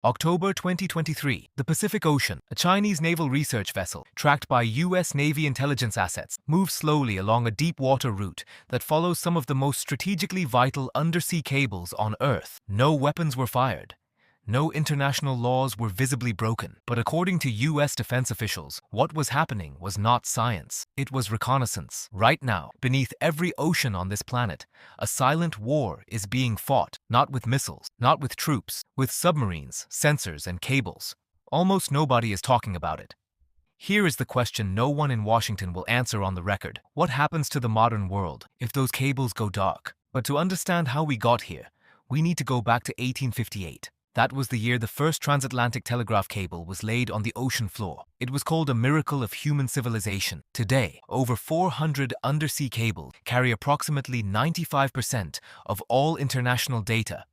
October 2023, the Pacific Ocean, a Chinese naval research vessel tracked by U.S. Navy intelligence assets, moves slowly along a deep water route that follows some of the most strategically vital undersea cables on Earth. No weapons were fired. No international laws were visibly broken, but according to U.S. defense officials, what was happening was not science. It was reconnaissance. Right now, beneath every ocean on this planet, a silent war is being fought, not with missiles, not with troops, with submarines, sensors, and cables. Almost nobody is talking about it. Here is the question no one in Washington will answer on the record. What happens to the modern world if those cables go dark? But to understand how we got here, we need to go back to 1858. That was the year the first transatlantic telegraph cable was laid on the ocean floor. It was called a miracle of human civilization. Today, over 400 undersea cables carry approximately 95% of all international data,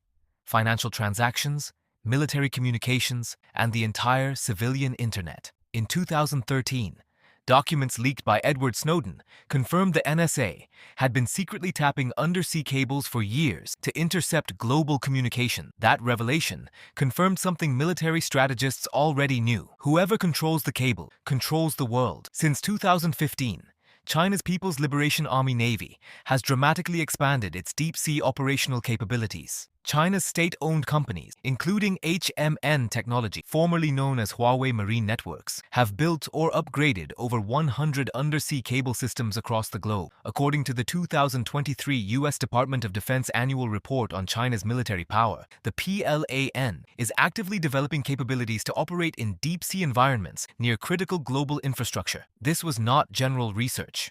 financial transactions, military communications, and the entire civilian internet. In 2013, documents leaked by Edward Snowden confirmed the NSA had been secretly tapping undersea cables for years to intercept global communication. That revelation confirmed something military strategists already knew. Whoever controls the cable controls the world. Since 2015, China's People's Liberation Army Navy has dramatically expanded its deep-sea operational capabilities. China's state-owned companies, including HMN Technology, formerly known as Huawei Marine Networks, have built or upgraded over 100 undersea cable systems across the globe. According to the 2023 U.S. Department of Defense Annual Report on China's military power, the PLAN is actively developing capabilities to operate in deep-sea environments near critical global infrastructure. This was not general research.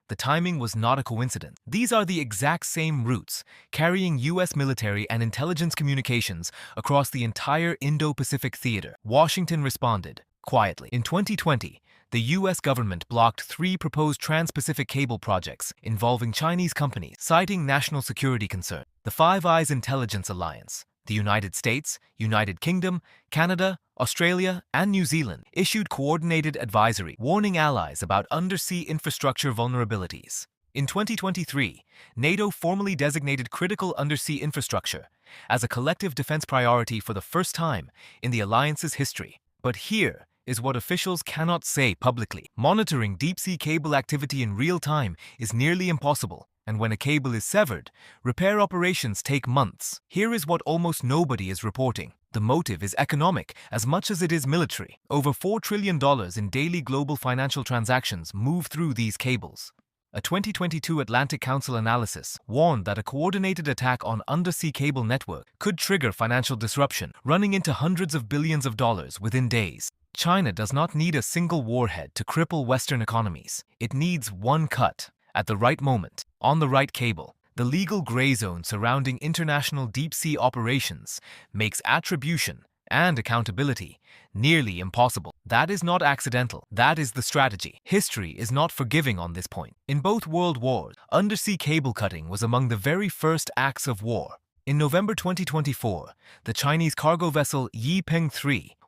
The timing was not a coincidence. These are the exact same routes carrying U.S. military and intelligence communications across the entire Indo-Pacific theater. Washington responded quietly. In 2020, the U.S. government blocked 3 proposed trans-Pacific cable projects involving Chinese companies, citing national security concern. The Five Eyes Intelligence Alliance, the United States, United Kingdom, Canada, Australia, and New Zealand issued coordinated advisory warning allies about undersea infrastructure vulnerabilities. In 2023, NATO formally designated critical undersea infrastructure as a collective defense priority for the first time in the alliance's history. But here is what officials cannot say publicly. Monitoring deep-sea cable activity in real time is nearly impossible. And when a cable is severed, repair operations take months. Here is what almost nobody is reporting. The motive is economic as much as it is military. Over $4 trillion in daily global financial transactions move through these cables. A 2022 Atlantic Council analysis warned that a coordinated attack on undersea cable network could trigger financial disruption, running into hundreds of billions of dollars within days. China does not need a single warhead to cripple Western economies. It needs one cut, at the right moment, on the right cable. The legal gray zone surrounding international deep-sea operations makes attribution and accountability nearly impossible. That is not accidental. That is the strategy. History is not forgiving on this point. In both world wars, undersea cable cutting was among the very first acts of war. In November 2024, the Chinese cargo vessel Yi Peng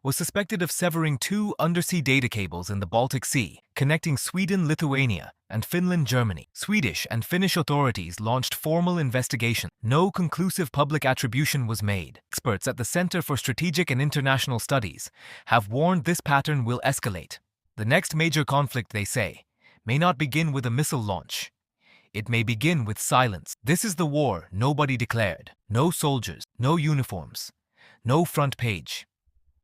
was suspected of severing 2 undersea data cables in the Baltic Sea, connecting Sweden, Lithuania, and Finland, Germany. Swedish and Finnish authorities launched formal investigation. No conclusive public attribution was made. Experts at the Center for Strategic and International Studies have warned this pattern will escalate. The next major conflict, they say, may not begin with a missile launch. It may begin with silence. This is the war nobody declared. No soldiers, no uniforms, no front page.